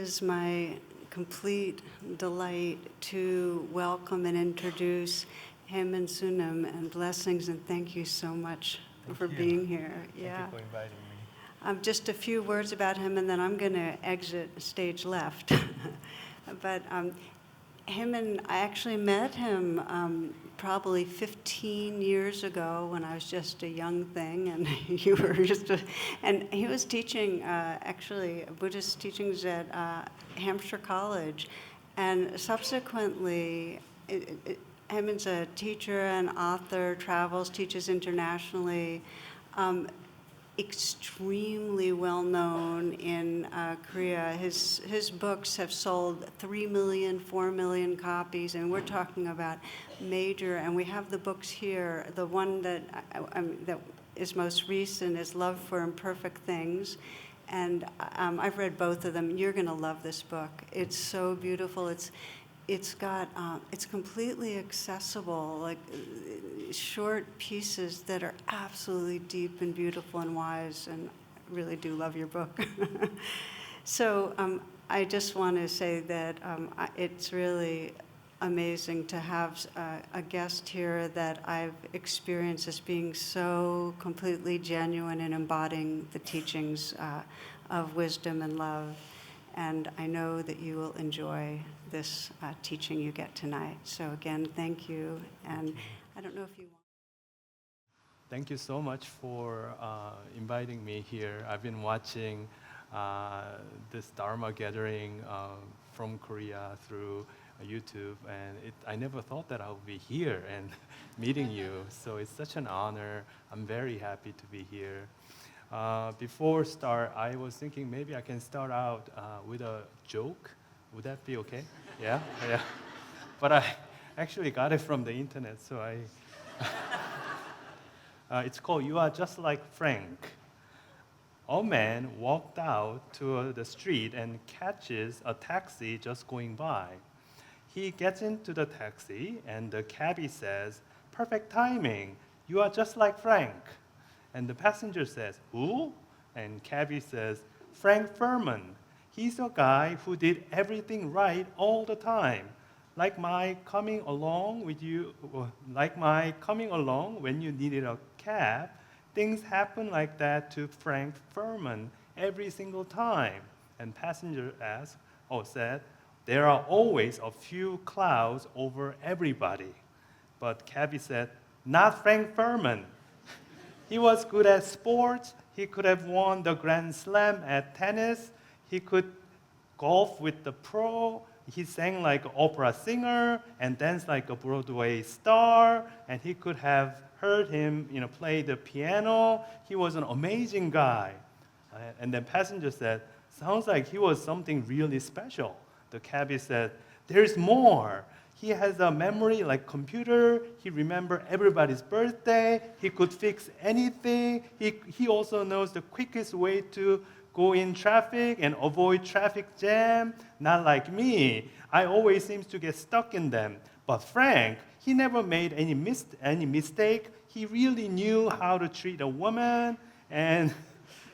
is my complete delight to welcome and introduce Haemin Sunim, and blessings, and thank you so much for being here. Thank you for inviting me. Just a few words about him, and then I'm going to exit stage left. But Haemin, I actually met him probably 15 years ago when I was just a young thing, and you were and he was teaching actually Buddhist teachings at Hampshire College, and subsequently, Haemin's a teacher and author, travels, teaches internationally, extremely well known in Korea. His books have sold 3 million, 4 million copies, and we're talking about major. And we have the books here. The one that that is most recent is Love for Imperfect Things, and I've read both of them. You're going to love this book. It's so beautiful. It's completely accessible, like short pieces that are absolutely deep and beautiful and wise, and I really do love your book. So I just want to say that it's really amazing to have a guest here that I've experienced as being so completely genuine in embodying the teachings of wisdom and love. And I know that you will enjoy this teaching you get tonight. So again, thank you. And I don't know if you want. Thank you so much for inviting me here. I've been watching this Dharma gathering from Korea through YouTube, and I never thought that I would be here and meeting you. So it's such an honor. I'm very happy to be here. Before start, I was thinking maybe I can start out with a joke. Would that be okay? Yeah? Yeah. But I actually got it from the internet, so it's called You Are Just Like Frank. A man walked out to the street and catches a taxi just going by. He gets into the taxi, and the cabbie says, "Perfect timing. You are just like Frank." And the passenger says, "Who?" And cabbie says, "Frank Furman. He's a guy who did everything right all the time. Like my coming along when you needed a cab, things happen like that to Frank Furman every single time." And passenger said, "There are always a few clouds over everybody." But cabbie said, "Not Frank Furman. He was good at sports. He could have won the Grand Slam at tennis. He could golf with the pro. He sang like an opera singer and danced like a Broadway star. And he could have heard him, play the piano. He was an amazing guy." And then passenger said, "Sounds like he was something really special." The cabbie said, "There's more. He has a memory like computer. He remembers everybody's birthday. He could fix anything. He also knows the quickest way to go in traffic and avoid traffic jam. Not like me. I always seem to get stuck in them. But Frank, he never made any mistake. He really knew how to treat a woman, and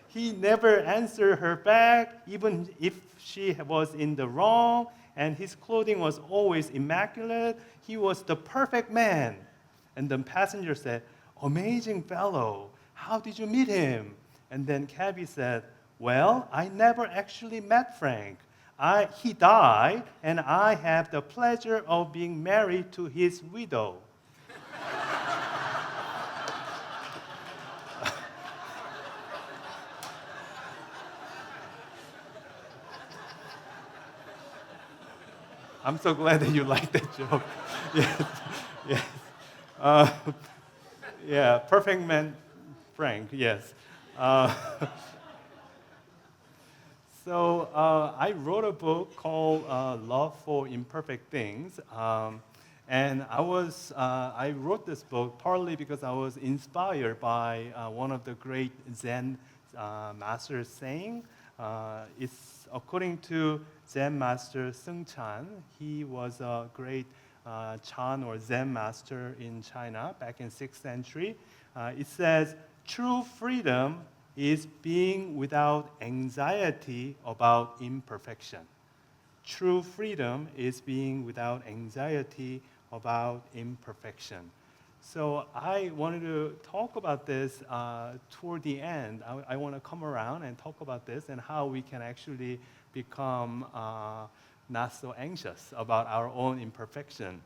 he never answered her back, even if she was in the wrong. And his clothing was always immaculate. He was the perfect man." And the passenger said, "Amazing fellow. How did you meet him?" And then cabbie said, "Well, I never actually met Frank. He died, and I have the pleasure of being married to his widow." I'm so glad that you liked that joke. Yes, yes. Yeah, perfect man, Frank, yes. So I wrote a book called Love for Imperfect Things. And I wrote this book partly because I was inspired by one of the great Zen masters saying. It's according to Zen master Seung Chan. He was a great Chan or Zen master in China back in 6th century. It says, "True freedom is being without anxiety about imperfection." true freedom is being without anxiety about imperfection. So I wanted to talk about this toward the end. I want to come around and talk about this and how we can actually become not so anxious about our own imperfection.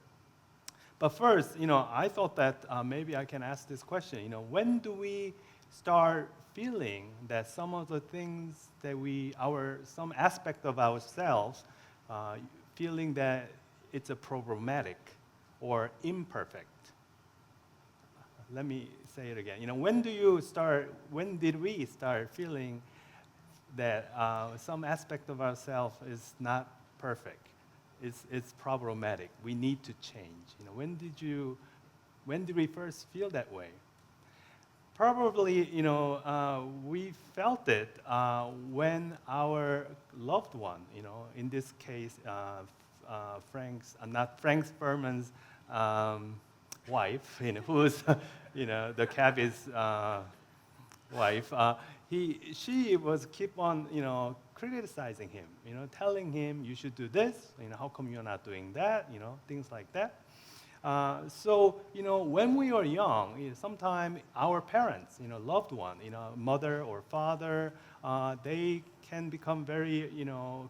But first, I thought that maybe I can ask this question. When do we start feeling that some of the things that some aspect of ourselves, feeling that it's a problematic or imperfect? Let me say it again. When did we start feeling that some aspect of ourselves is not perfect? It's problematic. We need to change. When did we first feel that way? Probably, we felt it when our loved one, in this case, not Frank Furman's wife, who's, the cabbie's wife. She was keep on, criticizing him, telling him you should do this. How come you're not doing that? Things like that. So when we are young, sometimes our parents, loved one, mother or father, they can become very,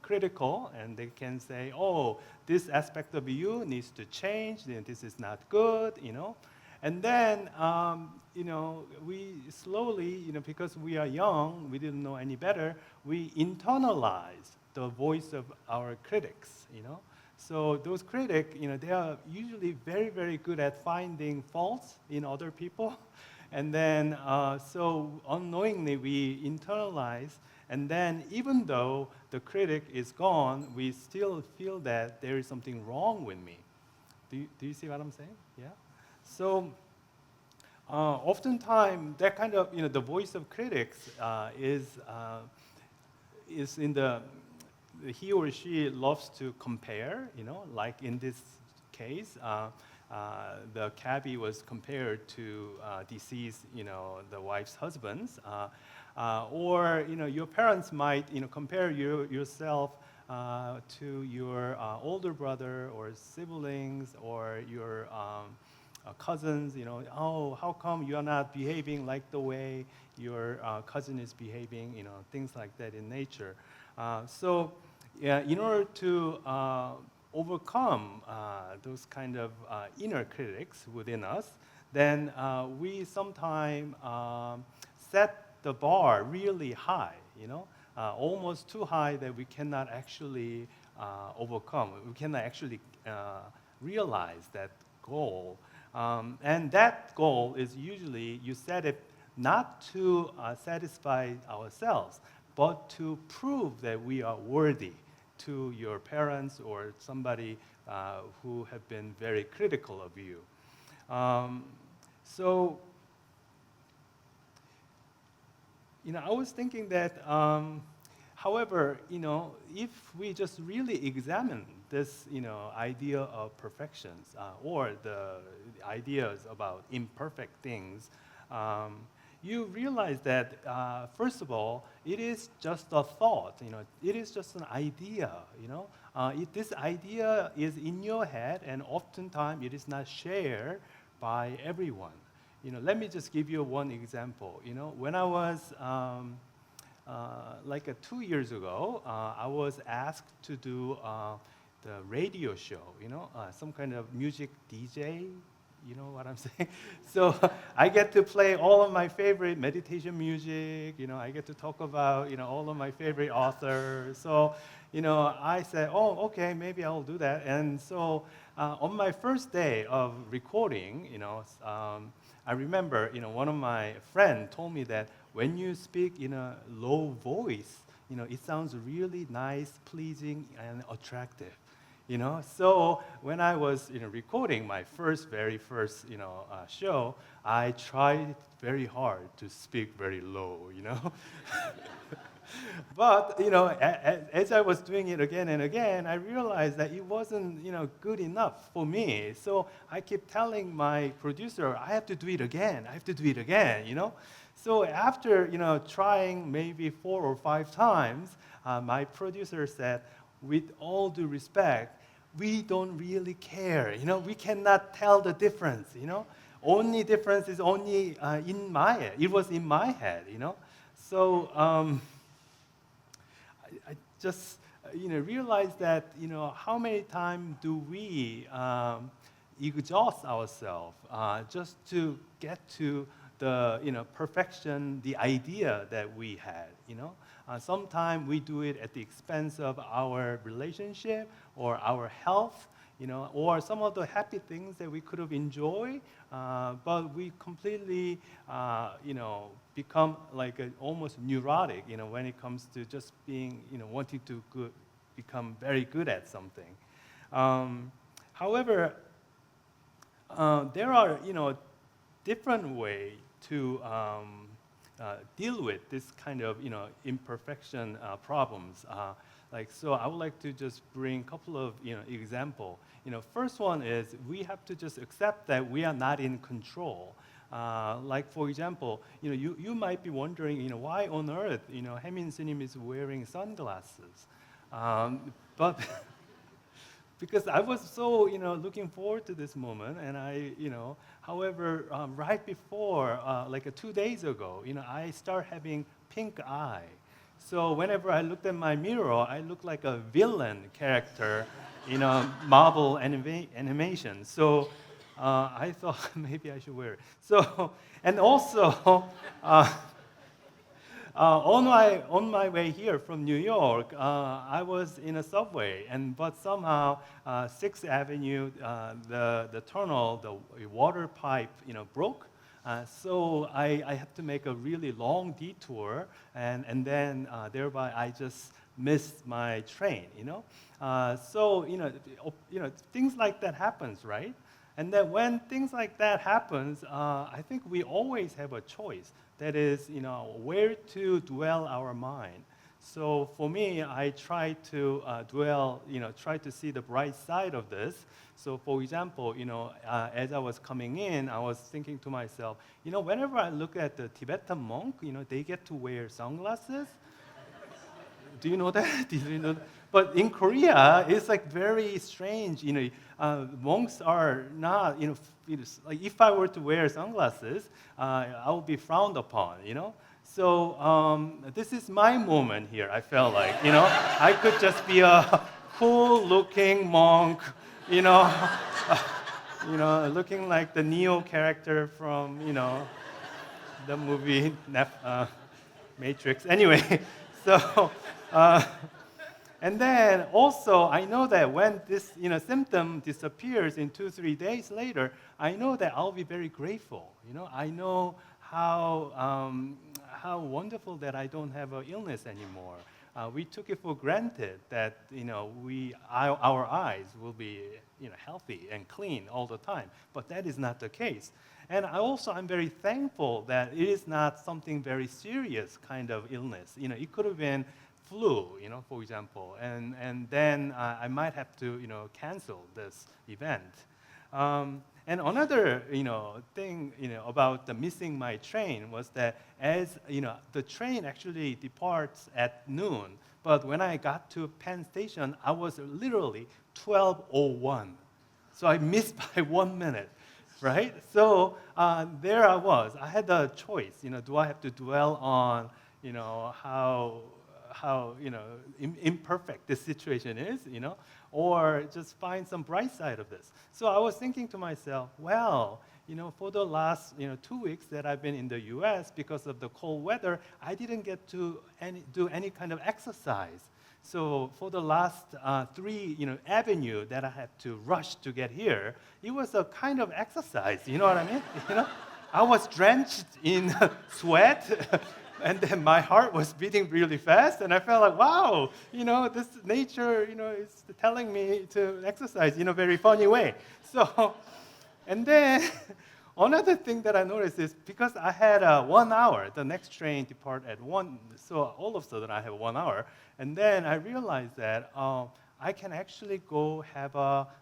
critical, and they can say, "Oh, this aspect of you needs to change. This is not good," And then, we slowly, because we are young, we didn't know any better, we internalize the voice of our critics, So those critics, they are usually very, very good at finding faults in other people. And then, so unknowingly, we internalize. And then, even though the critic is gone, we still feel that there is something wrong with me. Do you see what I'm saying? Yeah? So, oftentimes, that kind of, the voice of critics is in he or she loves to compare, like in this case, the cabbie was compared to deceased, the wife's husbands. Or, your parents might, compare yourself to your older brother or siblings or your cousins, "Oh, how come you are not behaving like the way your cousin is behaving?" Things like that in nature. So, in order to overcome those kind of inner critics within us, then we sometimes set the bar really high, almost too high that we cannot actually overcome. We cannot actually realize that goal. And that goal is usually you set it not to satisfy ourselves, but to prove that we are worthy to your parents or somebody who have been very critical of you. So, I was thinking that, however, if we just really examine this, idea of perfections or the ideas about imperfect things, you realize that, first of all, it is just a thought, it is just an idea, this idea is in your head, and oftentimes it is not shared by everyone. Let me just give you one example. When I was like 2 years ago, I was asked to do the radio show, some kind of music DJ. You know what I'm saying? So I get to play all of my favorite meditation music. I get to talk about all of my favorite authors. So I said, "Oh, okay, maybe I'll do that." And so on my first day of recording, I remember one of my friends told me that when you speak in a low voice, it sounds really nice, pleasing, and attractive. So when I was recording my very first show, I tried very hard to speak very low. But as I was doing it again and again, I realized that it wasn't good enough for me. So I kept telling my producer, "I have to do it again. I have to do it again." So after trying maybe 4 or 5 times, my producer said, with all due respect, we don't really care. We cannot tell the difference. Only difference is only in my head. It was in my head. So I just realized that how many times do we exhaust ourselves just to get to the perfection, the idea that we had. Sometimes we do it at the expense of our relationship or our health, or some of the happy things that we could have enjoyed, but we completely, become like almost neurotic, when it comes to just being, wanting to become very good at something. However, there are, different way to deal with this kind of, imperfection problems. So I would like to just bring a couple of, example. First one is we have to just accept that we are not in control. Like for example, you might be wondering, why on earth, Haemin Sunim is wearing sunglasses, but because I was so, looking forward to this moment, and however, right before, like 2 days ago, I start having pink eye. So whenever I looked at my mirror, I looked like a villain character in a Marvel animation. So I thought maybe I should wear it. So, and also, on my way here from New York, I was in a subway, but somehow 6th Avenue, the tunnel, the water pipe, broke. So I had to make a really long detour, and then thereby I just missed my train. So things like that happens, right? And that when things like that happens, I think we always have a choice. That is, where to dwell our mind. So for me, I try to dwell, try to see the bright side of this. So for example, as I was coming in, I was thinking to myself, whenever I look at the Tibetan monk, they get to wear sunglasses. Do you know that? Did you know that? But in Korea, it's like very strange. Monks are not. Like if I were to wear sunglasses, I would be frowned upon. So this is my moment here. I felt like I could just be a cool-looking monk. Looking like the Neo character from the movie Matrix. Anyway, so. And then also, I know that when this symptom disappears in 2-3 days later, I know that I'll be very grateful. I know how wonderful that I don't have an illness anymore. We took it for granted that our eyes will be healthy and clean all the time, but that is not the case. And I'm very thankful that it is not something very serious kind of illness. It could have been flu, for example, and then I might have to, cancel this event. And another, thing, about the missing my train was that as, the train actually departs at noon, but when I got to Penn Station, I was literally 12:01. So I missed by 1 minute, right? So there I was. I had a choice, do I have to dwell on, how imperfect this situation is, or just find some bright side of this. So I was thinking to myself, well, for the last 2 weeks that I've been in the U.S. because of the cold weather, I didn't get to do any kind of exercise. So for the last 3 avenue that I had to rush to get here, it was a kind of exercise. You know what I mean? I was drenched in sweat. And then my heart was beating really fast, and I felt like, wow, this nature, is telling me to exercise in a very funny way. So, and then another thing that I noticed is because I had 1 hour, the next train depart at 1, so all of a sudden I have 1 hour, and then I realized that I can actually go have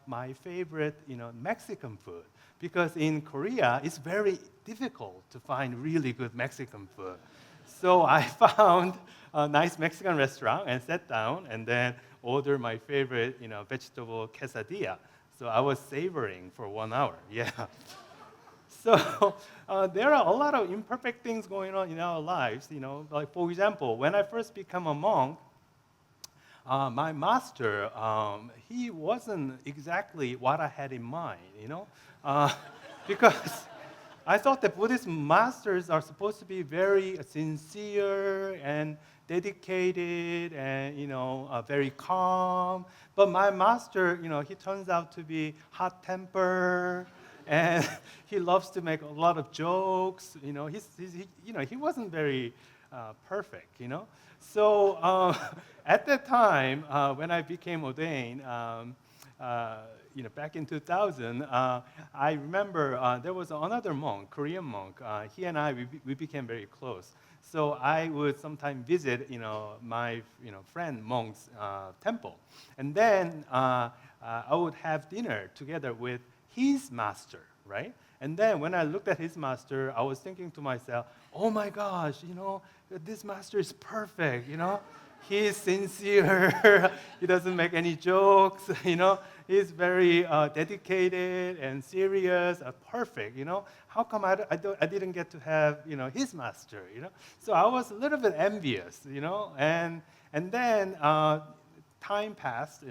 my favorite, Mexican food, because in Korea it's very difficult to find really good Mexican food. So I found a nice Mexican restaurant and sat down and then ordered my favorite, vegetable quesadilla. So I was savoring for 1 hour. Yeah. So there are a lot of imperfect things going on in our lives. Like for example, when I first became a monk, my master, he wasn't exactly what I had in mind, because I thought that Buddhist masters are supposed to be very sincere and dedicated and, very calm. But my master, he turns out to be hot-tempered and he loves to make a lot of jokes. He wasn't very perfect. So at that time, when I became ordained, back in 2000, I remember there was another monk, Korean monk. He and I, we became very close. So I would sometimes visit, my, friend monk's temple, and then I would have dinner together with his master, right? And then when I looked at his master, I was thinking to myself, oh my gosh, this master is perfect, He's sincere, he doesn't make any jokes, He's very dedicated and serious, perfect, How come I didn't get to have, his master, So I was a little bit envious, and then time passed,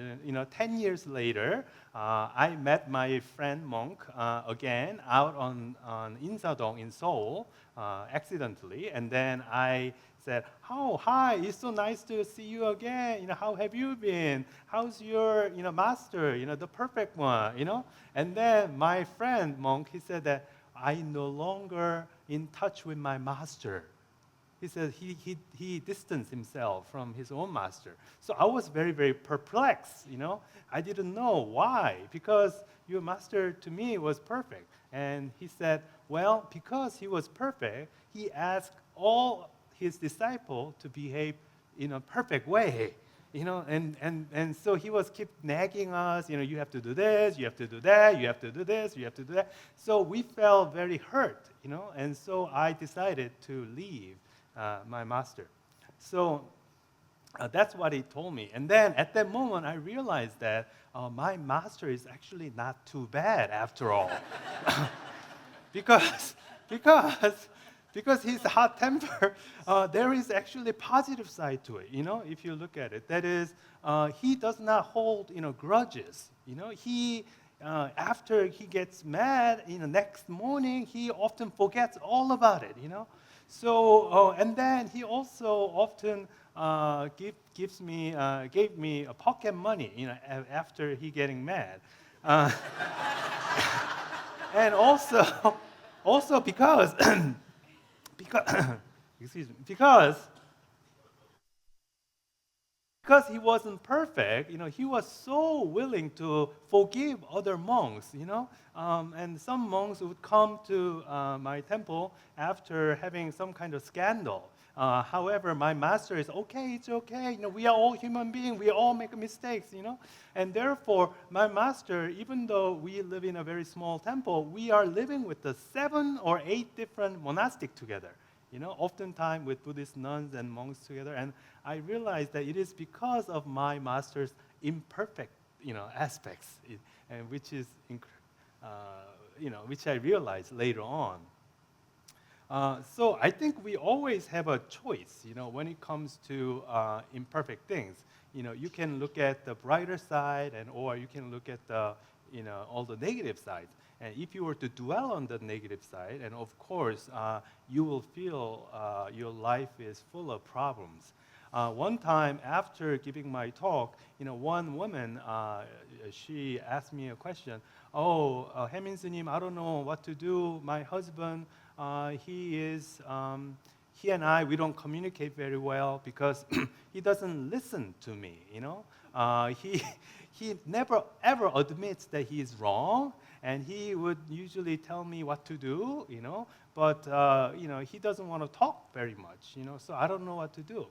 10 years later, I met my friend monk again out on Insadong in Seoul, accidentally, and then I said, "Oh, hi! It's so nice to see you again. How have you been? How's your, master? The perfect one, And then my friend monk, he said that I no longer in touch with my master. He said he distanced himself from his own master. So I was very, very perplexed, I didn't know why, because your master to me was perfect. And he said, well, because he was perfect, he asked all his disciples to behave in a perfect way. And so he was keep nagging us, you have to do this, you have to do that, you have to do this, you have to do that. So we felt very hurt, and so I decided to leave my master. So that's what he told me. And then at that moment, I realized that my master is actually not too bad after all. because, because, because he's hot tempered, there is actually a positive side to it, if you look at it. That is, he does not hold, grudges. He, after he gets mad, next morning, he often forgets all about it, So, and then he also often gave me a pocket money, after he getting mad. And also because, excuse me, because he wasn't perfect, he was so willing to forgive other monks, and some monks would come to my temple after having some kind of scandal. However, my master is, okay, it's okay, we are all human beings, we all make mistakes, And therefore, my master, even though we live in a very small temple, we are living with the 7 or 8 different monastic together. Oftentimes with Buddhist nuns and monks together, and I realized that it is because of my master's imperfect, aspects, and which is, which I realized later on. So I think we always have a choice, when it comes to imperfect things. You can look at the brighter side, or you can look at the, all the negative sides. And if you were to dwell on the negative side, and of course, you will feel your life is full of problems. One time after giving my talk, one woman, she asked me a question. Oh, Haemin Sunim, I don't know what to do. My husband, he and I, we don't communicate very well because he doesn't listen to me, He never ever admits that he is wrong, and he would usually tell me what to do, but he doesn't want to talk very much, so I don't know what to do.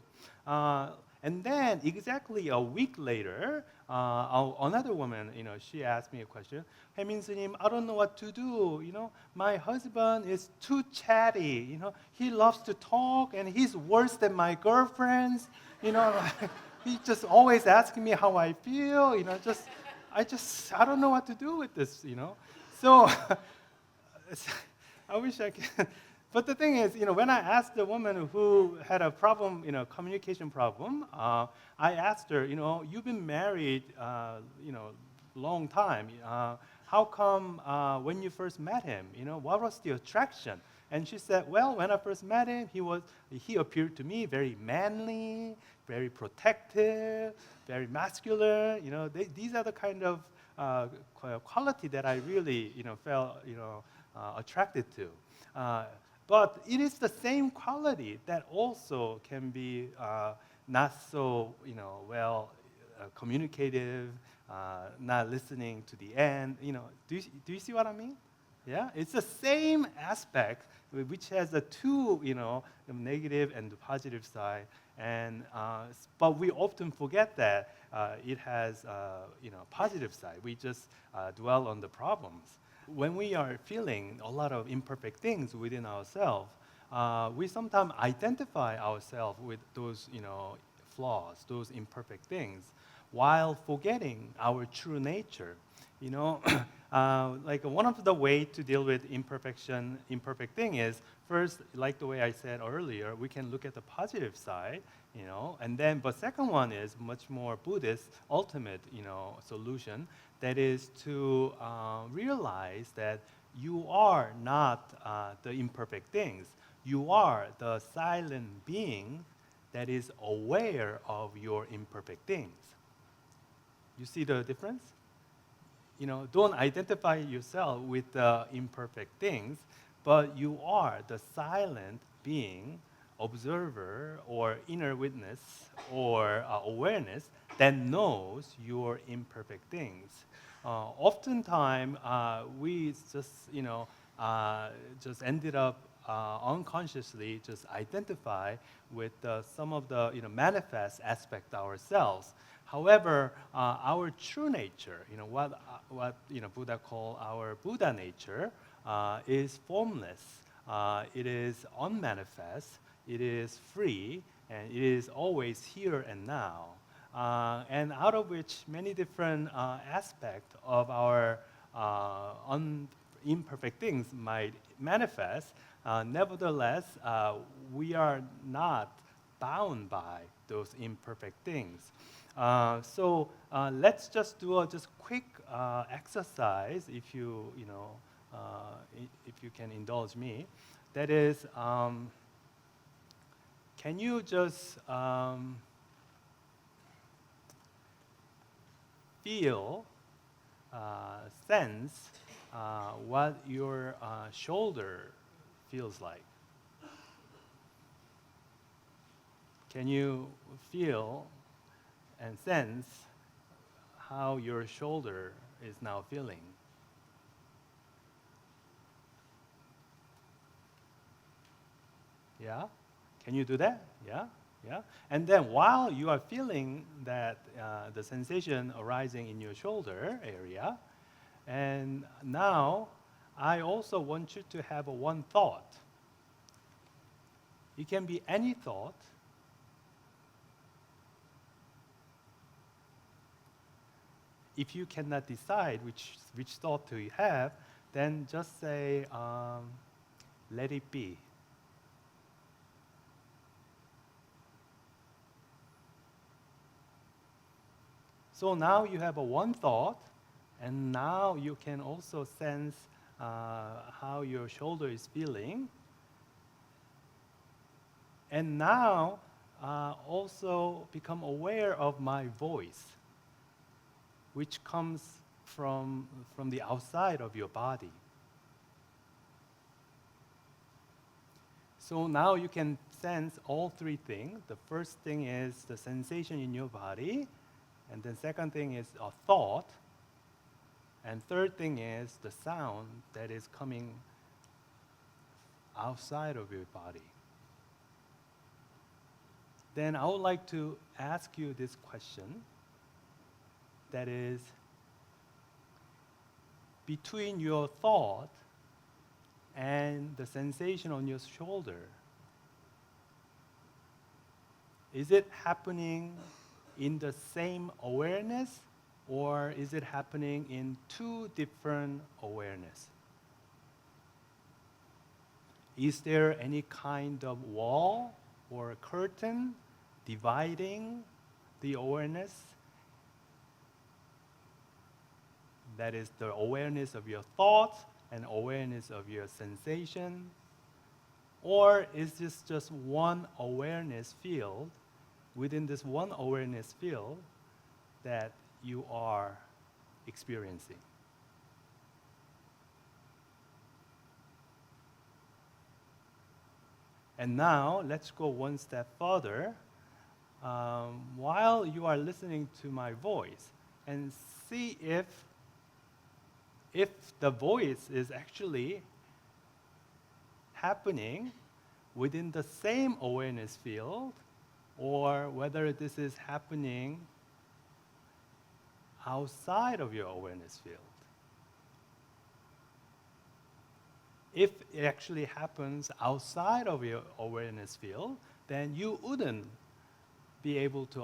And then exactly a week later, another woman, she asked me a question. Haemin Sunim, I don't know what to do. My husband is too chatty. He loves to talk, and he's worse than my girlfriends. He just always asking me how I feel. I don't know what to do with this. So I wish I could. But the thing is, when I asked the woman who had a problem, communication problem, I asked her, you've been married, long time. How come when you first met him, what was the attraction? And she said, well, when I first met him, he appeared to me very manly, very protective, very masculine. These are the kind of quality that I really, felt, attracted to. But it is the same quality that also can be not so, well communicative, not listening to the end. Do you see what I mean? Yeah, it's the same aspect which has the two, negative and the positive side. And but we often forget that it has, positive side. We just dwell on the problems. When we are feeling a lot of imperfect things within ourselves, we sometimes identify ourselves with those, flaws, those imperfect things, while forgetting our true nature. Like one of the way to deal with imperfect thing is first, like the way I said earlier, we can look at the positive side, and then, but second one is much more Buddhist, ultimate, solution. That is to realize that you are not the imperfect things. You are the silent being that is aware of your imperfect things. You see the difference? Don't identify yourself with the imperfect things, but you are the silent being, observer, or inner witness, or awareness that knows your imperfect things. Oftentimes, we just ended up unconsciously just identify with some of the manifest aspect ourselves. However, our true nature, what Buddha called our Buddha nature, is formless. It is unmanifest. It is free, and it is always here and now. And out of which many different aspects of our imperfect things might manifest. Nevertheless, we are not bound by those imperfect things. So let's just do a just quick exercise, if you can indulge me. That is, can you just feel, sense what your shoulder feels like? Can you feel and sense how your shoulder is now feeling? Yeah? Can you do that? Yeah? Yeah? And then while you are feeling that, the sensation arising in your shoulder area, and now I also want you to have one thought. It can be any thought. If you cannot decide which thought do you have, then just say, let it be. So now you have one thought, and now you can also sense how your shoulder is feeling. And now also become aware of my voice, which comes from the outside of your body. So now you can sense all three things. The first thing is the sensation in your body, and then second thing is a thought, and third thing is the sound that is coming outside of your body. then I would like to ask you this question. That is, between your thought and the sensation on your shoulder, is it happening in the same awareness, or is it happening in two different awareness? Is there any kind of wall or a curtain dividing the awareness? That is the awareness of your thoughts and awareness of your sensation? Or is this just one awareness field? Within this one awareness field that you are experiencing. And now, let's go one step further. While you are listening to my voice, and see if the voice is actually happening within the same awareness field, or whether this is happening outside of your awareness field. If it actually happens outside of your awareness field, then you wouldn't be able to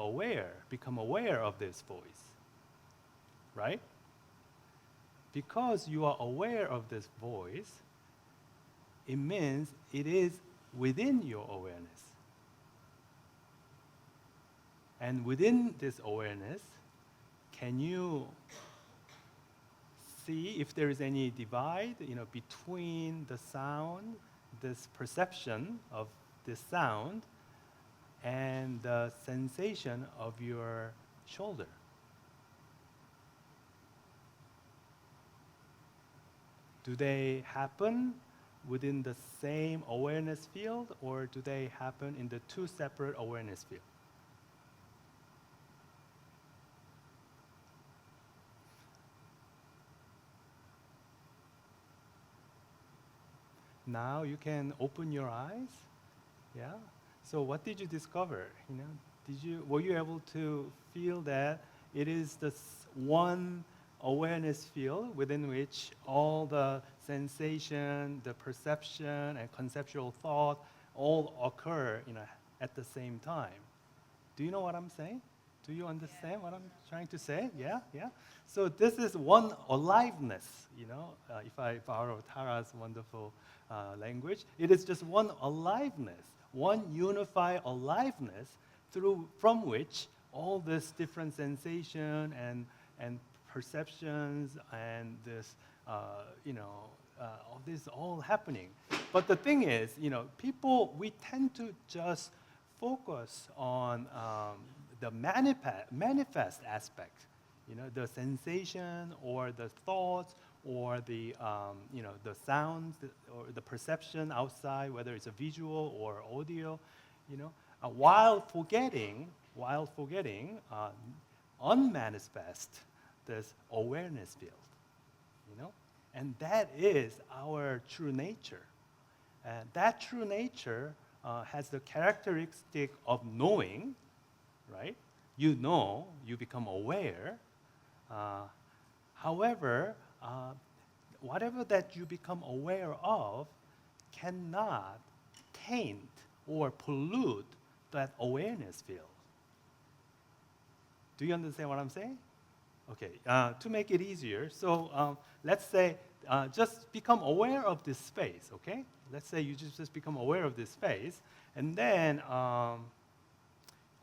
become aware of this voice, right? Because you are aware of this voice, it means it is within your awareness. And within this awareness, can you see if there is any divide, between the sound, this perception of this sound, and the sensation of your shoulder? Do they happen within the same awareness field, or do they happen in the two separate awareness fields? Now you can open your eyes. Yeah. So what did you discover? Were you able to feel that it is this one awareness field within which all the sensation, the perception, and conceptual thought all occur, at the same time? Do you know what I'm saying? Do you understand what I'm trying to say? Yeah, yeah. So this is one aliveness, if I borrow Tara's wonderful language, it is just one aliveness, one unified aliveness from which all this different sensation and perceptions and this, all this all happening. But the thing is, people, we tend to just focus on the manifest aspect, the sensation or the thoughts or the the sounds or the perception outside, whether it's a visual or audio, while forgetting unmanifest this awareness field, and that is our true nature. And that true nature has the characteristic of knowing, right? You know, you become aware. However, whatever that you become aware of cannot taint or pollute that awareness field. Do you understand what I'm saying? Okay, to make it easier, so let's say just become aware of this space, okay? Let's say you just become aware of this space, and then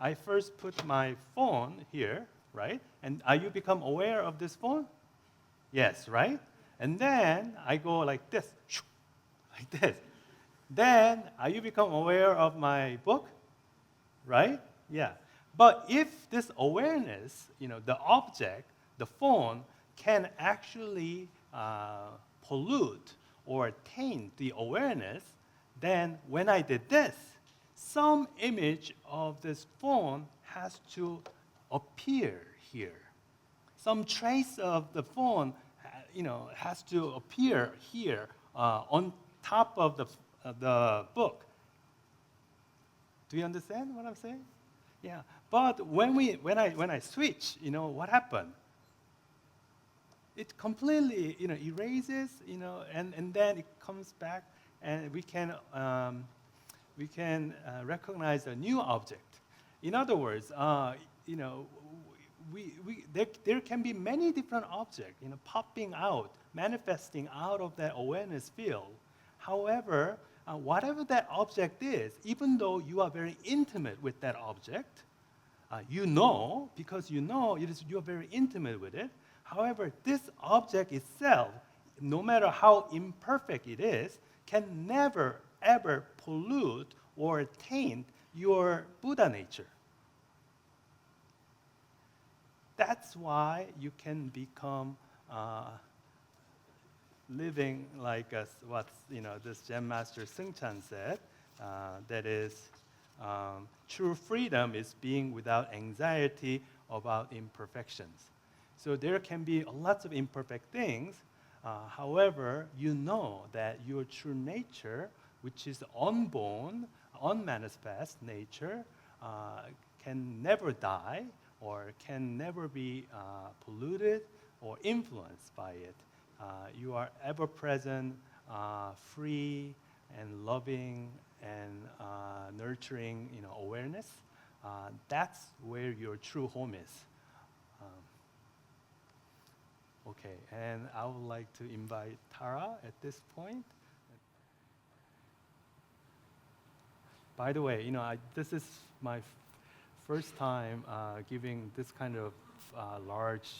I first put my phone here, right? And you become aware of this phone? Yes, right? And then I go like this, like this. Then you become aware of my book, right? Yeah. But if this awareness, the object, the phone, can actually pollute or taint the awareness, then when I did this, some image of this phone has to appear here. Some trace of the phone, has to appear here on top of the book. Do you understand what I'm saying? Yeah, but when I switch, what happened? It completely, erases, and then it comes back, and we can recognize a new object. In other words, there can be many different objects, popping out, manifesting out of that awareness field. However, whatever that object is, even though you are very intimate with that object, because you're very intimate with it. However, this object itself, no matter how imperfect it is, can never ever pollute or taint your Buddha nature. That's why you can become living like this Zen master Seungchan said. That is, true freedom is being without anxiety about imperfections. So there can be lots of imperfect things. However, you know that your true nature, which is unborn, unmanifest nature, can never die or can never be polluted or influenced by it. You are ever present, free and loving and nurturing, awareness. That's where your true home is. Okay, and I would like to invite Tara at this point. By the way, this is my first time giving this kind of large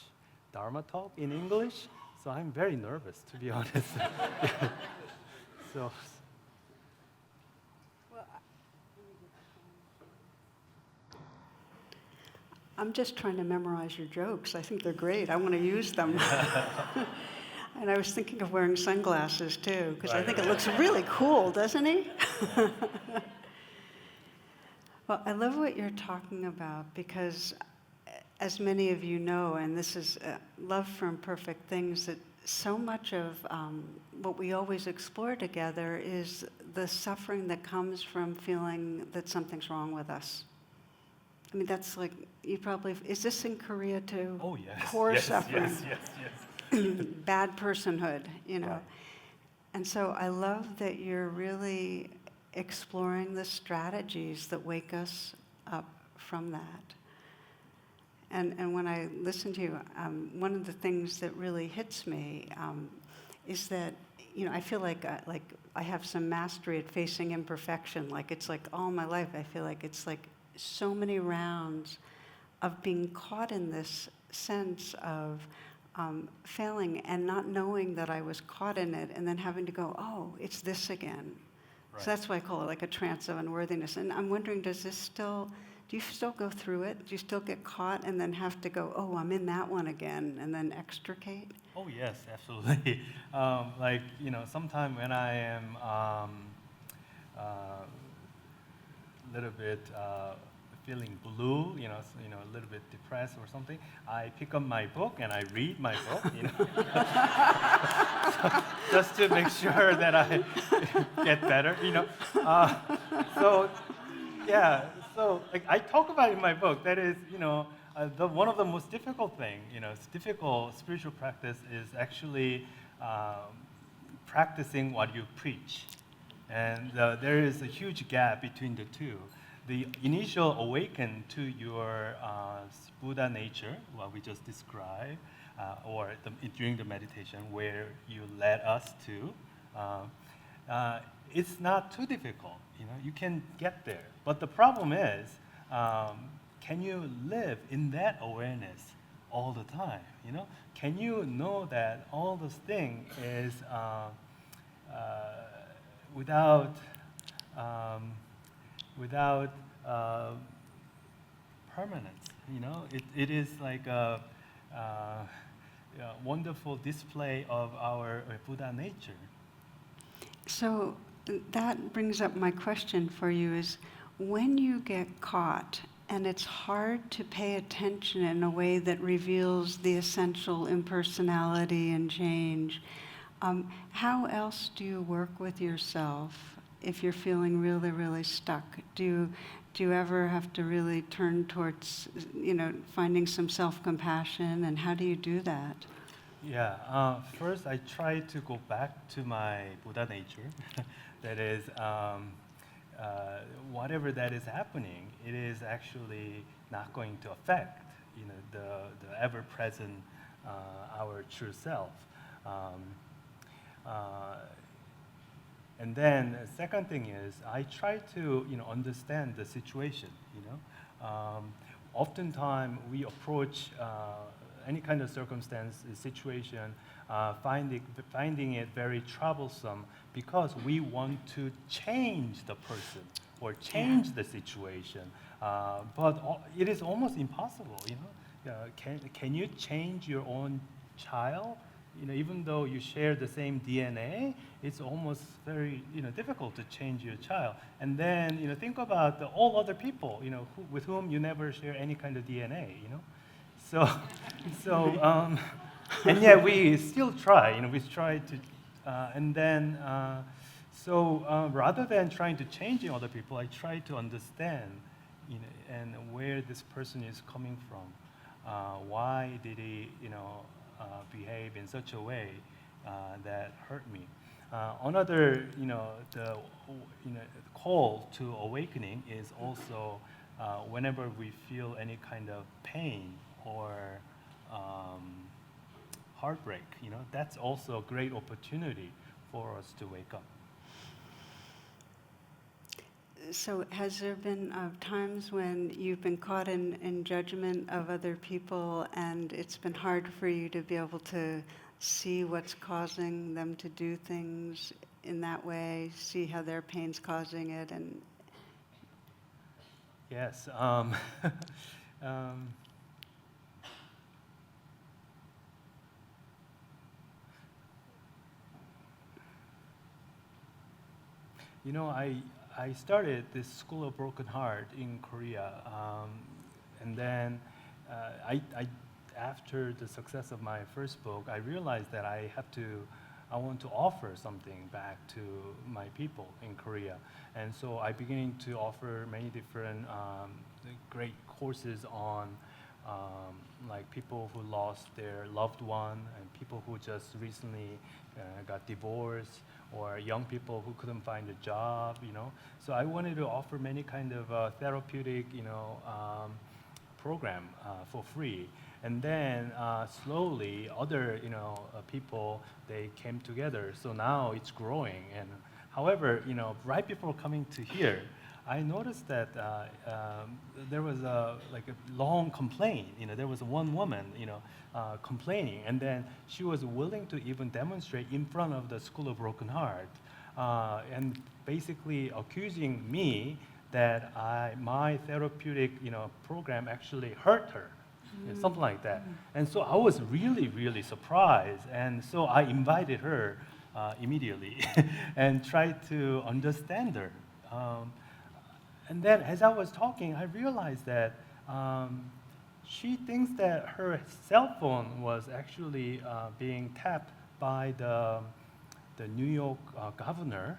Dharma talk in English, so I'm very nervous, to be honest. So. I'm just trying to memorize your jokes. I think they're great. I want to use them. And I was thinking of wearing sunglasses too, because I think it looks really cool, doesn't he? Well, I love what you're talking about, because as many of you know, and this is love for imperfect things, that so much of what we always explore together is the suffering that comes from feeling that something's wrong with us. I mean, that's like, is this in Korea too? Oh, yes. Core yes, suffering. Yes. Bad personhood, Right. And so I love that you're really exploring the strategies that wake us up from that. And when I listen to you, one of the things that really hits me is that, I feel like I have some mastery at facing imperfection. Like it's like all my life, I feel like it's like so many rounds of being caught in this sense of failing and not knowing that I was caught in it, and then having to go, oh, it's this again. Right. So that's why I call it like a trance of unworthiness. And I'm wondering, do you still go through it? Do you still get caught and then have to go, oh, I'm in that one again, and then extricate? Oh yes, absolutely. Sometime when I am a little bit feeling blue, a little bit depressed or something, I pick up my book and I read my book, just to make sure that I get better, So I talk about in my book, that is, one of the most difficult thing, difficult spiritual practice is actually practicing what you preach. And there is a huge gap between the two. The initial awaken to your Buddha nature, what we just described, or during the meditation where you led us to, it's not too difficult. You can get there. But the problem is, can you live in that awareness all the time? Can you know that all this thing is without permanence? It is like a wonderful display of our Buddha nature. So that brings up my question for you is, when you get caught and it's hard to pay attention in a way that reveals the essential impersonality and change, how else do you work with yourself if you're feeling really, really stuck? Do you ever have to really turn towards, finding some self-compassion, and how do you do that? Yeah, first I try to go back to my Buddha nature. That is, whatever that is happening, it is actually not going to affect, the ever-present, our true self. Um, and then the second thing is I try to, understand the situation. Oftentimes we approach any kind of circumstance, situation, finding it very troublesome because we want to change the person or change the situation. But it is almost impossible. Can you change your own child? Even though you share the same DNA, it's almost very difficult to change your child. And then think about all other people with whom you never share any kind of DNA. So, and yet we still try. We try to, and then rather than trying to change other people, I try to understand, and where this person is coming from. Why did he, behave in such a way that hurt me? Another, the call to awakening is also whenever we feel any kind of pain or heartbreak. That's also a great opportunity for us to wake up. So has there been times when you've been caught in judgment of other people, and it's been hard for you to be able to see what's causing them to do things in that way, see how their pain's causing it? And Yes. I started this School of Broken Heart in Korea, and then after the success of my first book, I realized that I want to offer something back to my people in Korea. And so I began to offer many different great courses on like people who lost their loved one, and people who just recently got divorced, or young people who couldn't find a job. So I wanted to offer many kind of therapeutic, program for free. And then slowly, other people, they came together. So now it's growing. And however, right before coming to here, I noticed that there was a long complaint. There was one woman, complaining, and then she was willing to even demonstrate in front of the School of Broken Heart, and basically accusing me that my therapeutic, program actually hurt her. Something like that. And so I was really, really surprised. And so I invited her immediately and tried to understand her. And then as I was talking, I realized that she thinks that her cell phone was actually being tapped by the New York governor.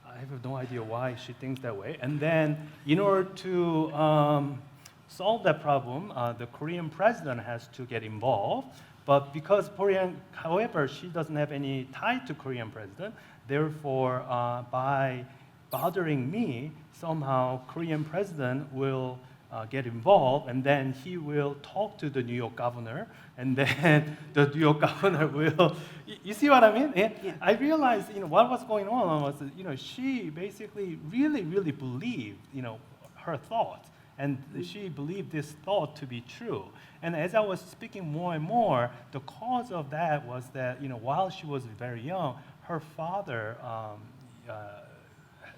I have no idea why she thinks that way. And then in order to solve that problem, the Korean president has to get involved. But because however, she doesn't have any tie to Korean president, therefore, by bothering me, somehow Korean president will get involved, and then he will talk to the New York governor, and then the New York governor will. You see what I mean? Yeah. I realized, what was going on was, she basically really, really believed, her thoughts, and she believed this thought to be true. And as I was speaking more and more, the cause of that was that, while she was very young, her father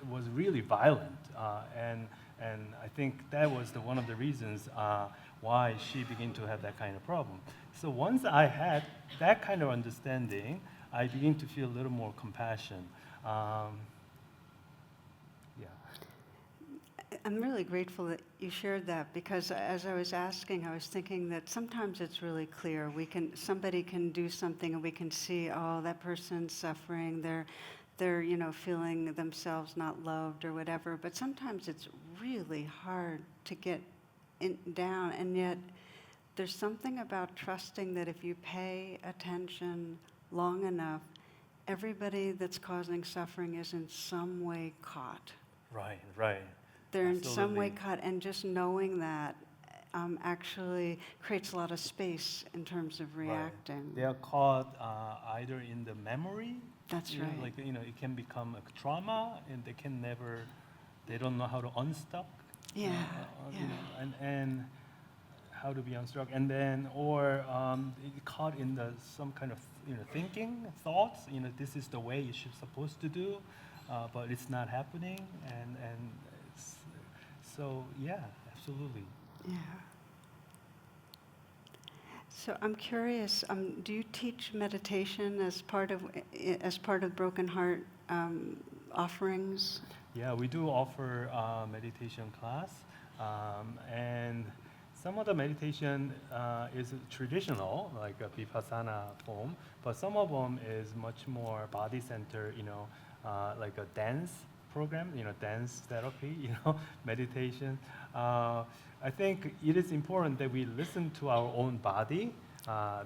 was really violent, and I think that was one of the reasons why she began to have that kind of problem. So once I had that kind of understanding, I began to feel a little more compassion. I'm really grateful that you shared that, because as I was asking, I was thinking that sometimes it's really clear. Somebody can do something and we can see, oh, that person's suffering, they're, feeling themselves not loved or whatever. But sometimes it's really hard to get down, and yet there's something about trusting that if you pay attention long enough, everybody that's causing suffering is in some way caught. Right. They're in some way Absolutely. caught, and just knowing that actually creates a lot of space in terms of reacting. They are caught either in the memory. That's you know, right. Like it can become a trauma, and they don't know how to unstuck. Yeah, You yeah. know, and how to be unstuck, and then or caught in some kind of thinking thoughts. This is the way you should supposed to do, but it's not happening, and it's, so yeah, absolutely. Yeah. So I'm curious. Do you teach meditation as part of Broken Heart offerings? Yeah, we do offer meditation class, and some of the meditation is traditional, like a vipassana form, but some of them is much more body center, like a dance program, dance therapy, meditation. I think it is important that we listen to our own body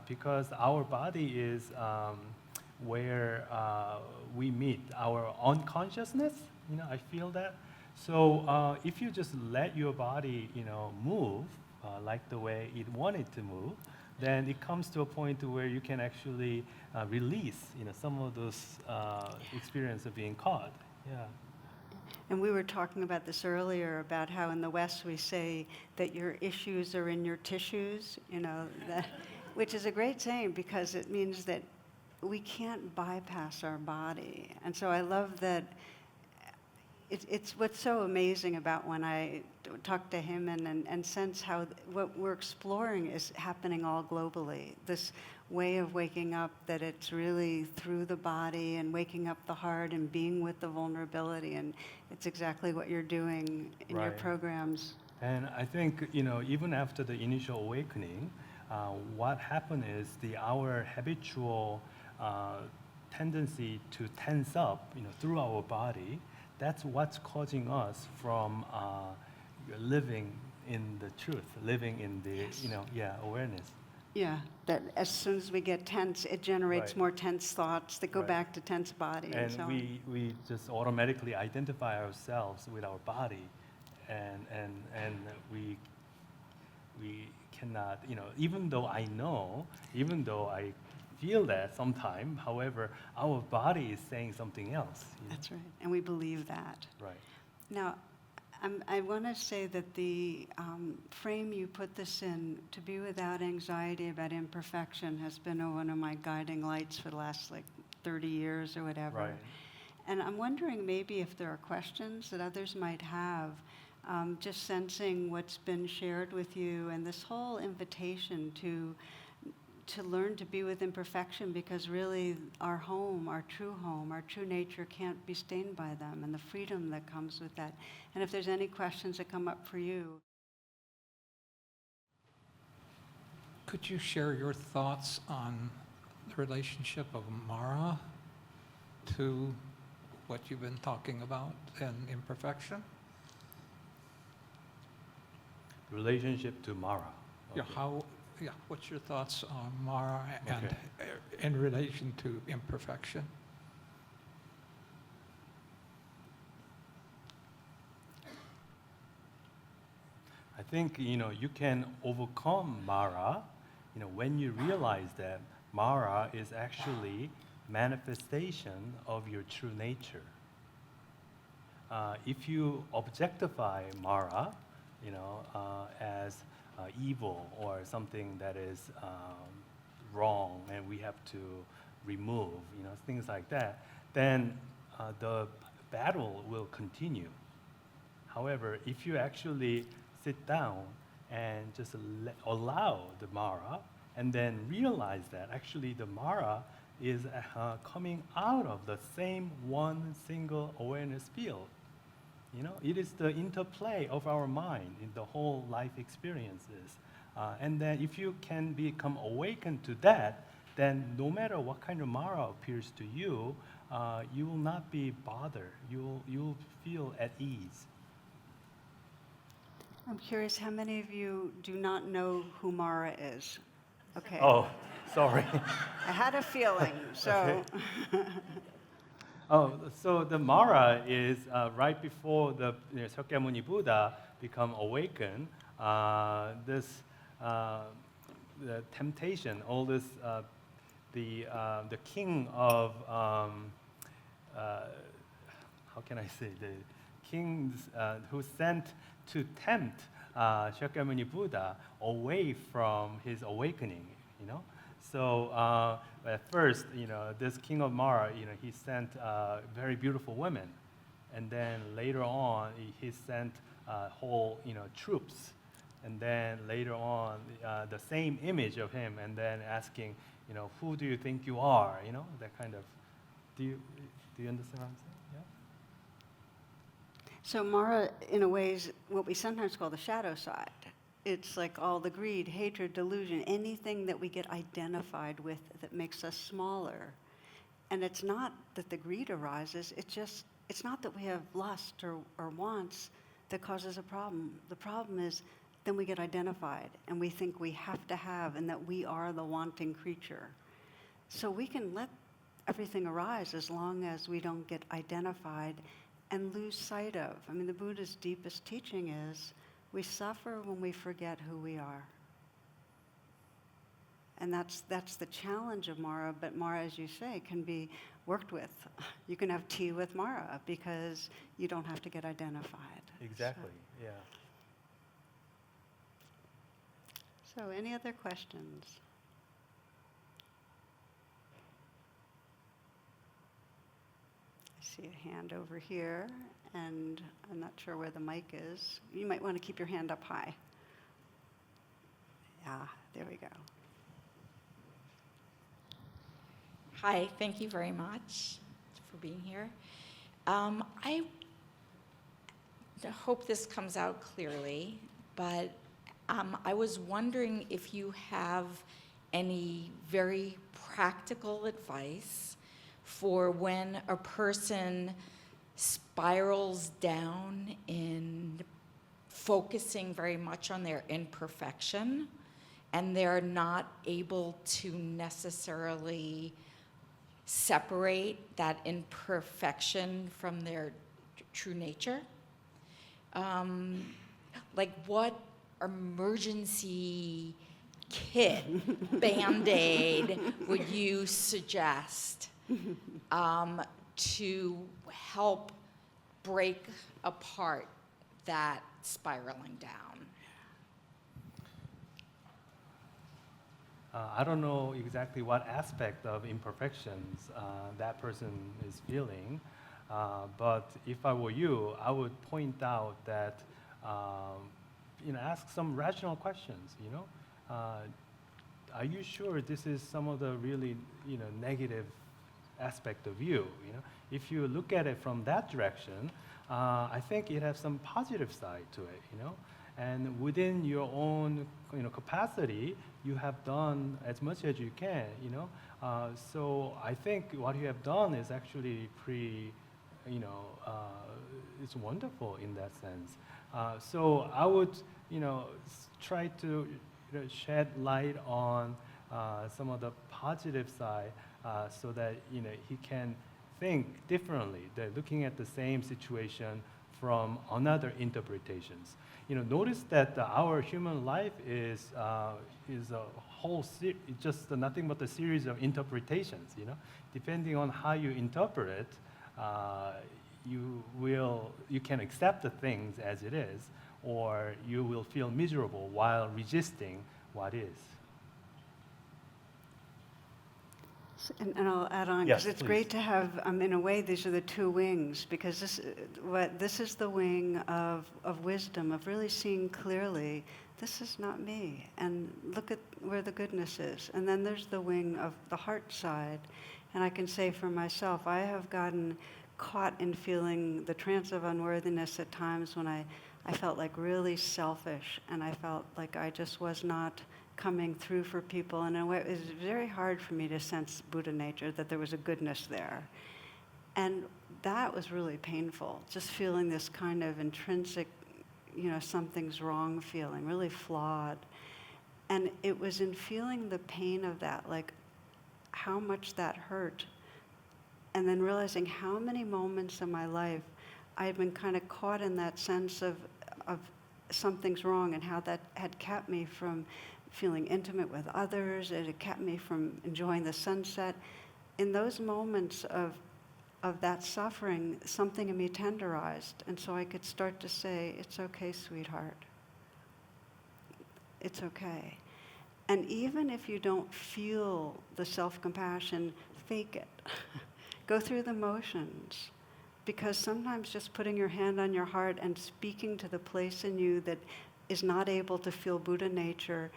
because our body is where we meet our unconsciousness. I feel that. So if you just let your body, move like the way it wanted to move, then it comes to a point to where you can actually release, some of those experience of being caught. Yeah. And we were talking about this earlier, about how in the West we say that your issues are in your tissues, which is a great saying because it means that we can't bypass our body. And so I love that. It's what's so amazing about when I talk to him and sense how what we're exploring is happening all globally. This way of waking up, that it's really through the body and waking up the heart and being with the vulnerability. And it's exactly what you're doing in your Right. programs. And I think, even after the initial awakening, what happened is our habitual tendency to tense up, through our body, that's what's causing us from living in the truth, living in the, Yes. awareness. Yeah, that as soon as we get tense, it generates Right. more tense thoughts that go Right. back to tense body and so And on. we just automatically identify ourselves with our body, and we cannot, even though even though I feel that sometime, however, our body is saying something else. That's right, and we believe that. Right. Now, I want to say that the frame you put this in, to be without anxiety about imperfection, has been one of my guiding lights for the last 30 years or whatever. Right. And I'm wondering maybe if there are questions that others might have, just sensing what's been shared with you and this whole invitation to learn to be with imperfection, because really our true nature can't be stained by them, and the freedom that comes with that. And if there's any questions that come up for you. Could you share your thoughts on the relationship of Mara to what you've been talking about and imperfection? Relationship to Mara. Yeah, Okay. what's your thoughts on Mara and Okay. in relation to imperfection? I think you can overcome Mara, when you realize that Mara is actually manifestation of your true nature. If you objectify Mara, as evil or something that is wrong and we have to remove, things like that, then the battle will continue. However, if you actually sit down and just allow the Mara, and then realize that actually the Mara is coming out of the same one single awareness field. It is the interplay of our mind in the whole life experiences. And then if you can become awakened to that, then no matter what kind of Mara appears to you, you will not be bothered. You'll feel at ease. I'm curious, how many of you do not know who Mara is? Okay. Oh, sorry. I had a feeling, so. Oh, so the Mara is right before the Shakyamuni Buddha become awakened. This the temptation, all this, the king of how can I say, the kings who sent to tempt Shakyamuni Buddha away from his awakening, you know. So at first, this king of Mara, he sent very beautiful women, and then later on, he sent whole, troops, and then later on, the same image of him, and then asking, who do you think you are? That kind of. Do you understand what I'm saying? Yeah. So Mara, in a way, is what we sometimes call the shadow side. It's like all the greed, hatred, delusion, anything that we get identified with that makes us smaller. And it's not that the greed arises, it's not that we have lust or wants that causes a problem. The problem is then we get identified and we think we have to have and that we are the wanting creature. So we can let everything arise as long as we don't get identified and lose sight of. I mean, the Buddha's deepest teaching is we suffer when we forget who we are. And that's the challenge of Mara, but Mara, as you say, can be worked with. You can have tea with Mara because you don't have to get identified. Exactly, yeah. So any other questions? I see a hand over here, and I'm not sure where the mic is. You might want to keep your hand up high. Yeah, there we go. Hi, thank you very much for being here. I hope this comes out clearly, but I was wondering if you have any very practical advice for when a person spirals down in focusing very much on their imperfection and they're not able to necessarily separate that imperfection from their true nature. Like what emergency kit, Band-Aid would you suggest to help break apart that spiraling down? I don't know exactly what aspect of imperfections that person is feeling, but if I were you, I would point out that, ask some rational questions, Are you sure this is some of the really, negative aspect of you? If you look at it from that direction, I think it has some positive side to it, And within your own, capacity, you have done as much as you can, So I think what you have done is actually pretty, it's wonderful in that sense. So I would, try to shed light on some of the positive side so that, he can think differently, that looking at the same situation from another interpretations. Notice that our human life is a whole just nothing but a series of interpretations. Depending on how you interpret it, you can accept the things as it is, or you will feel miserable while resisting what is. And I'll add on, Yes, because it's please. great to have, in a way, these are the two wings, because this is the wing of wisdom, of really seeing clearly, this is not me, and look at where the goodness is. And then there's the wing of the heart side, and I can say for myself, I have gotten caught in feeling the trance of unworthiness at times when I felt like really selfish, and I felt like I just was not coming through for people. And in a way, it was very hard for me to sense Buddha nature, that there was a goodness there. And that was really painful, just feeling this kind of intrinsic, something's wrong feeling, really flawed. And it was in feeling the pain of that, like how much that hurt, and then realizing how many moments in my life I had been kind of caught in that sense of something's wrong, and how that had kept me from feeling intimate with others. It had kept me from enjoying the sunset. In those moments of that suffering, something in me tenderized, and so I could start to say, it's okay, sweetheart. It's okay. And even if you don't feel the self-compassion, fake it. Go through the motions. Because sometimes just putting your hand on your heart and speaking to the place in you that is not able to feel Buddha nature,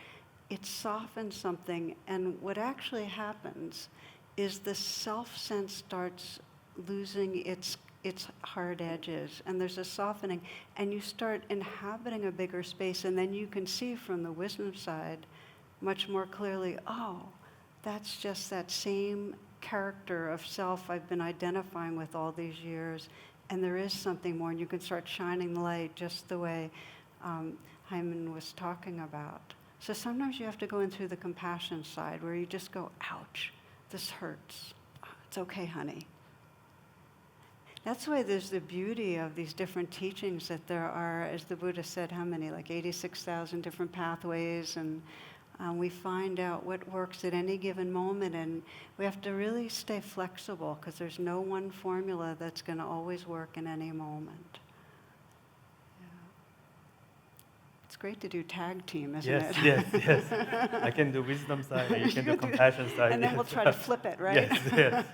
it softens something. And what actually happens is the self-sense starts losing its hard edges, and there's a softening, and you start inhabiting a bigger space, and then you can see from the wisdom side much more clearly, oh, that's just that same character of self I've been identifying with all these years, and there is something more, and you can start shining the light just the way Haemin was talking about. So sometimes you have to go in through the compassion side where you just go, ouch, this hurts. It's okay, honey. That's why there's the beauty of these different teachings, that there are, as the Buddha said, how many, like 86,000 different pathways, and we find out what works at any given moment, and we have to really stay flexible because there's no one formula that's going to always work in any moment. Yeah. It's great to do tag team, isn't it? Yes. I can do wisdom side, you can do compassion side. And then we'll try to flip it, right? Yes.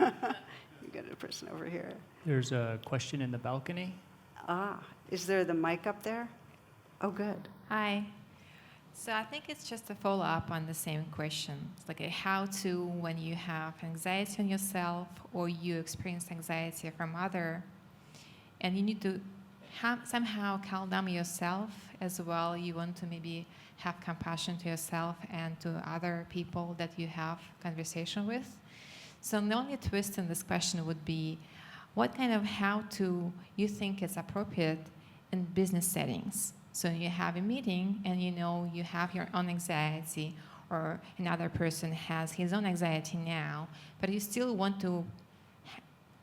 You get a person over here. There's a question in the balcony. Is there the mic up there? Oh, good. Hi. So I think it's just a follow-up on the same question. It's like how to, when you have anxiety on yourself or you experience anxiety from other, and you need to somehow calm down yourself as well. You want to maybe have compassion to yourself and to other people that you have conversation with. So the only twist in this question would be, what kind of how-to you think is appropriate in business settings? So you have a meeting and you know you have your own anxiety, or another person has his own anxiety now, but you still want to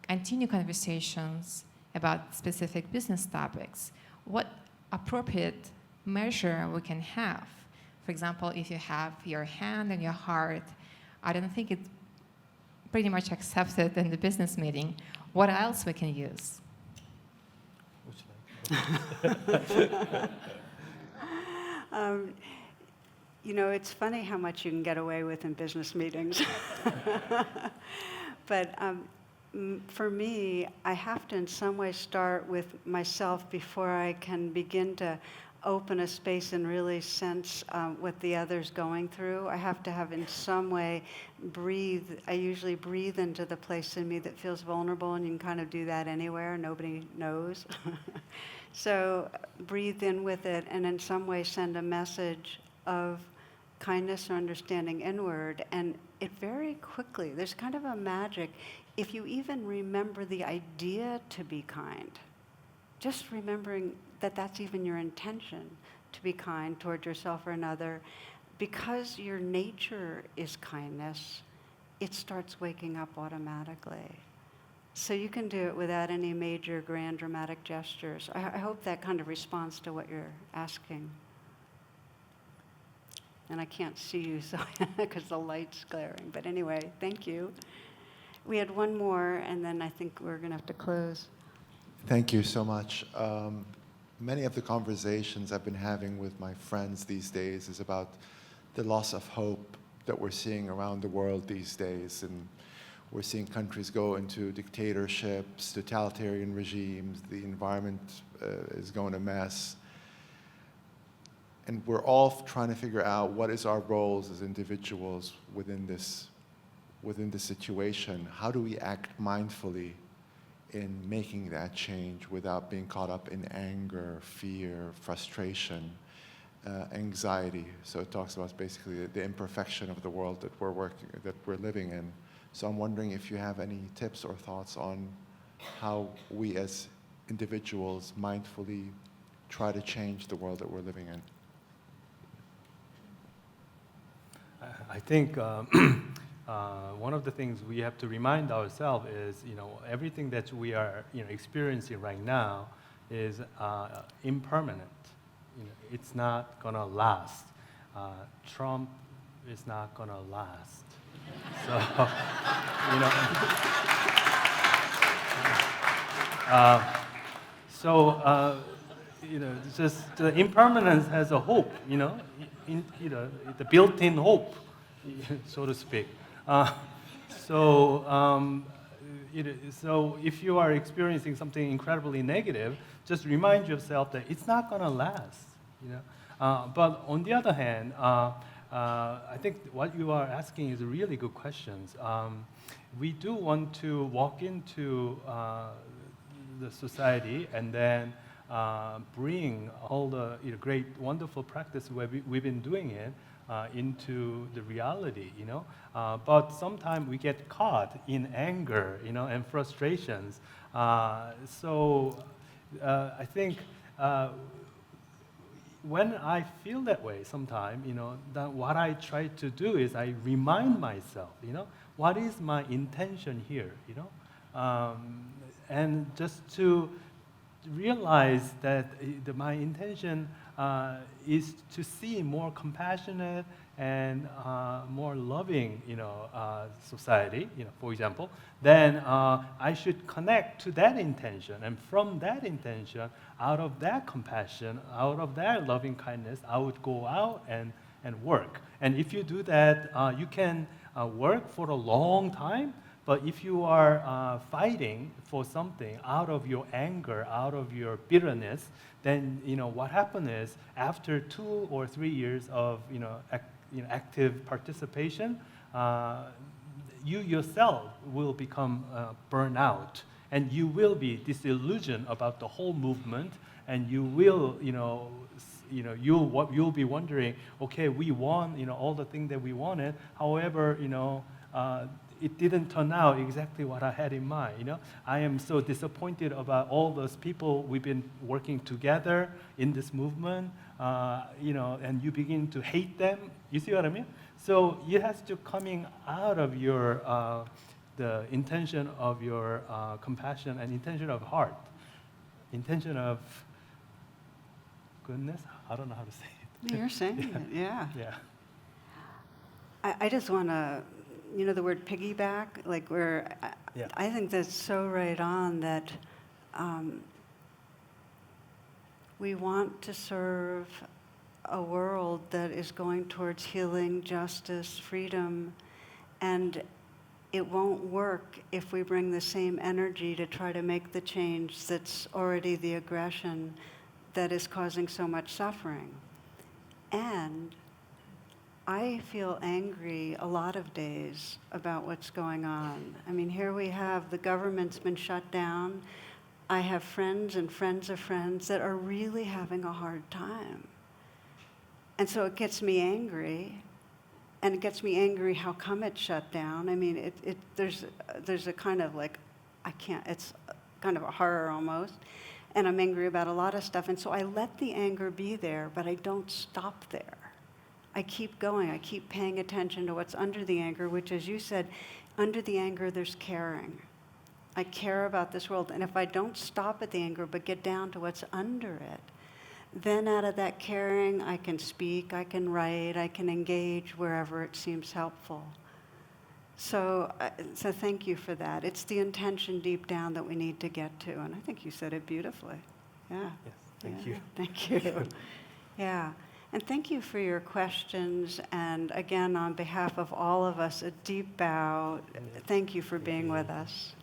continue conversations about specific business topics. What appropriate measure we can have? For example, if you have your hand and your heart, I don't think it's pretty much accepted in the business meeting. What else we can use? It's funny how much you can get away with in business meetings. But for me, I have to in some way start with myself before I can begin to open a space and really sense what the other's going through. I have to have in some way breathe. I usually breathe into the place in me that feels vulnerable, and you can kind of do that anywhere. Nobody knows. So breathe in with it, and in some way send a message of kindness or understanding inward. And it very quickly, there's kind of a magic. If you even remember the idea to be kind, just remembering that that's even your intention, to be kind toward yourself or another, because your nature is kindness, it starts waking up automatically. So you can do it without any major grand dramatic gestures. I hope that kind of responds to what you're asking. And I can't see you so because the light's glaring. But anyway, thank you. We had one more, and then I think we're going to have to close. Thank you so much. Many of the conversations I've been having with my friends these days is about the loss of hope that we're seeing around the world these days. And we're seeing countries go into dictatorships, totalitarian regimes, the environment is going a mess. And we're all trying to figure out what is our roles as individuals within this situation. How do we act mindfully in making that change without being caught up in anger, fear, frustration, anxiety? So it talks about basically the imperfection of the world that we're living in. So I'm wondering if you have any tips or thoughts on how we as individuals mindfully try to change the world that we're living in? I think one of the things we have to remind ourselves is, everything that we are, experiencing right now is impermanent. It's not gonna last. Trump is not gonna last. So, just the impermanence has a hope, the built-in hope, so to speak. So if you are experiencing something incredibly negative, just remind yourself that it's not going to last. But on the other hand, I think what you are asking is a really good questions. We do want to walk into the society and then bring all the great, wonderful practice where we've been doing it into the reality, But sometimes we get caught in anger, and frustrations. So I think when I feel that way sometimes, that what I try to do is I remind myself, what is my intention here, and just to realize that my intention is to see more compassionate and more loving, society, for example, then I should connect to that intention. And from that intention, out of that compassion, out of that loving kindness, I would go out and work. And if you do that, you can work for a long time. But if you are fighting for something out of your anger, out of your bitterness, then what happens is after 2 or 3 years of active participation, you yourself will become burned out, and you will be disillusioned about the whole movement, and you will you'll be wondering, okay, we won all the things that we wanted. However, it didn't turn out exactly what I had in mind. I am so disappointed about all those people we've been working together in this movement. And you begin to hate them. You see what I mean? So it has to coming out of your the intention of your compassion and intention of heart, intention of goodness. I don't know how to say it. You're saying it, yeah. Yeah. I just want to, the word piggyback, like Yeah. I think that's so right on that we want to serve a world that is going towards healing, justice, freedom, and it won't work if we bring the same energy to try to make the change that's already the aggression that is causing so much suffering. And I feel angry a lot of days about what's going on. I mean, here we have the government's been shut down. I have friends and friends of friends that are really having a hard time. And so it gets me angry, and it gets me angry how come it's shut down. I mean, there's a kind of like, I can't, it's kind of a horror almost. And I'm angry about a lot of stuff. And so I let the anger be there, but I don't stop there. I keep going. I keep paying attention to what's under the anger, which, as you said, under the anger, there's caring. I care about this world. And if I don't stop at the anger, but get down to what's under it, then out of that caring, I can speak, I can write, I can engage wherever it seems helpful. So thank you for that. It's the intention deep down that we need to get to. And I think you said it beautifully. Yeah. Yes. Thank Yeah. you. Thank you. Yeah. And thank you for your questions. And again, on behalf of all of us, a deep bow. Thank you for being with us.